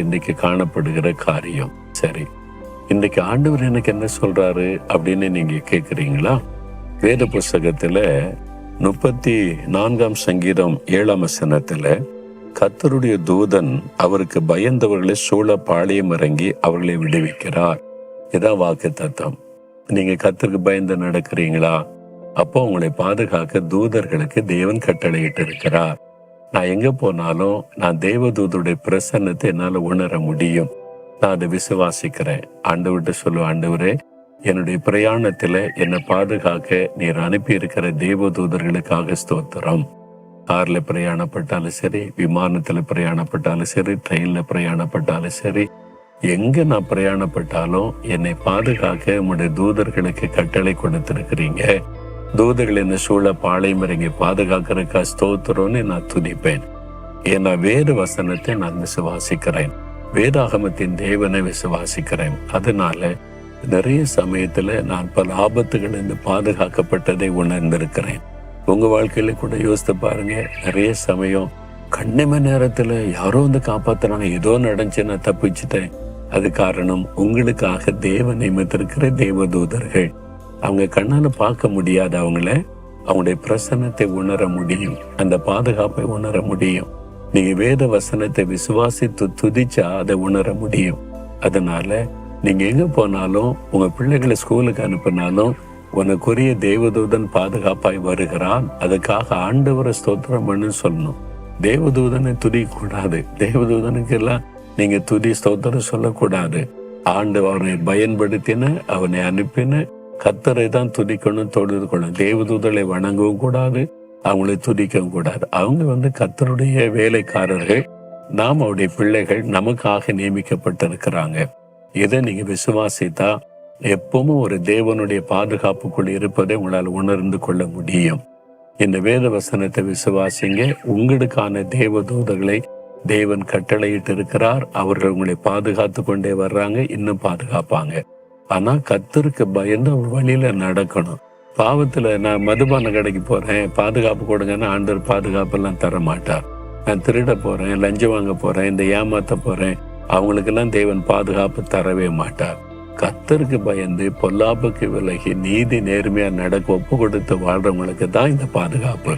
இன்றைக்கு காணப்படுகிற காரியம். சரி, இன்றைக்கு ஆண்டவர் எனக்கு என்ன சொல்றாரு அப்படின்னு நீங்க கேட்குறீங்களா? வேத புஸ்தகத்துல 34 சங்கீதம் 7 கர்த்தருடைய தூதன் அவருக்கு பயந்தவர்களை சூழ பாளையம் இறங்கி அவர்களை விடுவிக்கிறார். இதான் வாக்கு தத்தம். நீங்க கர்த்தருக்கு பயந்து நடக்கிறீங்களா? அப்போ உங்களை பாதுகாக்க தூதர்களுக்கு தேவன் கட்டளையிட்டு இருக்கிறார். நான் எங்க போனாலும் நான் தேவதூதருடைய பிரசன்னத்தை என்னால உணர முடியும். நான் அதை விசுவாசிக்கிறேன். ஆண்டவர்கிட்ட சொல்லுவேன், ஆண்டவரே, என்னுடைய பிரயாணத்துல என்னை பாதுகாக்க நீர் அனுப்பி இருக்கிற தேவதூதர்களுக்காக ஸ்தோத்திரம். கார்ல பிரயாணப்பட்டாலும் சரி, விமானத்துல பிரயாணப்பட்டாலும் சரி, ட்ரெயின்ல பிரயாணப்பட்டாலும் சரி, எங்க நான் பிரயாணப்பட்டாலும் என்னை பாதுகாக்க உங்களுடைய தூதர்களுக்கு கட்டளை கொடுத்திருக்கிறீங்க. தூதர்கள் என்ன சூழ பாளையம் இறங்கி பாதுகாக்கிறதுக்கா ஸ்தோத்திரம்னு நான் துதிப்பேன். ஏன்னா வேறு வசனத்தை நான் விசுவாசிக்கிறேன். வேதாகமத்தின் தேவனை விசுவாசிக்கிறேன். அதனால நிறைய சமயத்துல நான் பல ஆபத்துகளிலிருந்து பாதுகாக்கப்பட்டதை உணர்ந்திருக்கிறேன். உங்க வாழ்க்கையில கூட யோசித்து பாருங்க. நிறைய சமயம் கண்ணிம நேரத்துல யாரோ வந்து காப்பாத்துறாங்க, ஏதோ நடந்துச்சு, நான் தப்பிச்சுட்டேன். அது காரணம் உங்களுக்காக தேவன் நியமித்திருக்கிற தேவதூதர்கள். அவங்க கண்ணால பார்க்க முடியாத அவங்களுடைய பிரசன்னத்தை உணர முடியும், அந்த பாதுகாப்பை உணர முடியும். நீங்க வேத வசனத்தை விசுவாசித்து துதிச்சா அதை உணர முடியும். அதனால நீங்க எங்க போனாலும், உங்க பிள்ளைகளை ஸ்கூலுக்கு அனுப்பினாலும், உனக்குரிய தேவதூதன் பாதுகாப்பாய் வருகிறான். அதுக்காக ஆண்டவரை ஸ்தோத்திரம் பண்ணு சொல்லணும். தேவதூதனை துதிக்க கூடாது. தேவதூதனுக்கு எல்லாம் நீங்க துதி ஸ்தோத்திரம் சொல்லக்கூடாது. ஆண்டவரை பயன்படுத்தின, அவனை அனுப்பின கர்த்தரை தான் துதிக்கணும், தொழுது கொள்ளணும். தேவதூதரை வணங்கவும் கூடாது, அவங்களை துதிக்கவும் கூடாது. அவங்க கர்த்தருடைய வேலைக்காரர்கள், நாம் அவருடைய பிள்ளைகள், நமக்காக நியமிக்கப்பட்டிருக்கிறாங்க. இதை நீங்க விசுவாசித்தா எப்பவும் ஒரு தேவனுடைய பாதுகாப்புக்குள் இருப்பதை உங்களால் உணர்ந்து கொள்ள முடியும். இந்த வேத வசனத்தை விசுவாசிங்க. உங்களுக்கான தேவதூதர்களை தேவன் கட்டளையிட்டு இருக்கிறார். அவர்கள் உங்களை பாதுகாத்து கொண்டே வர்றாங்க, இன்னும் பாதுகாப்பாங்க. ஆனா கர்த்தருக்கு பயந்து அவர் வழியில நடக்கணும். பாவத்துல நான் மதுபான கடைக்கு போறேன், பாதுகாப்பு கொடுங்கன்னா ஆண்டவர் பாதுகாப்பு எல்லாம் தர மாட்டார். நான் திருட போறேன், லஞ்சம் வாங்க போறேன், இந்த ஏமாத்த போறேன், அவங்களுக்கெல்லாம் தேவன் பாதுகாப்பு தரவே மாட்டார். கர்த்தருக்கு பயந்து பொல்லாப்புக்கு விலகி நீதி நேர்மையா நடக்க ஒப்பு கொடுத்து வாழ்றவங்களுக்கு தான் இந்த பாதுகாப்பு.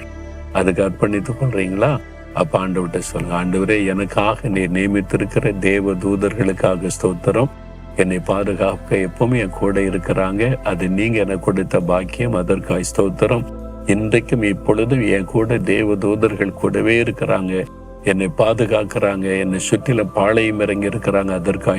அதுக்கு அர்ப்பணித்துக் கொள்றீங்களா? அப்ப ஆண்டவர்கிட்ட சொல்லுங்க, ஆண்டவரே, எனக்காக நீர் நியமித்திருக்கிற தேவ தூதர்களுக்காக ஸ்தோத்திரம். என்னை பாதுகாக்க எப்பவுமே என் கூட இருக்கிறாங்க. அது நீங்க எனக்கு கொடுத்த பாக்கியம், அதற்காக ஸ்தோத்திரம். இன்றைக்கும் இப்பொழுதும் என் கூட தேவ தூதர்கள் கூடவே இருக்கிறாங்க, என்னை பாதுகாக்கிறாங்க, என்னை சுற்றில பாளையம் இறங்கி இருக்கிறாங்க. அதற்காக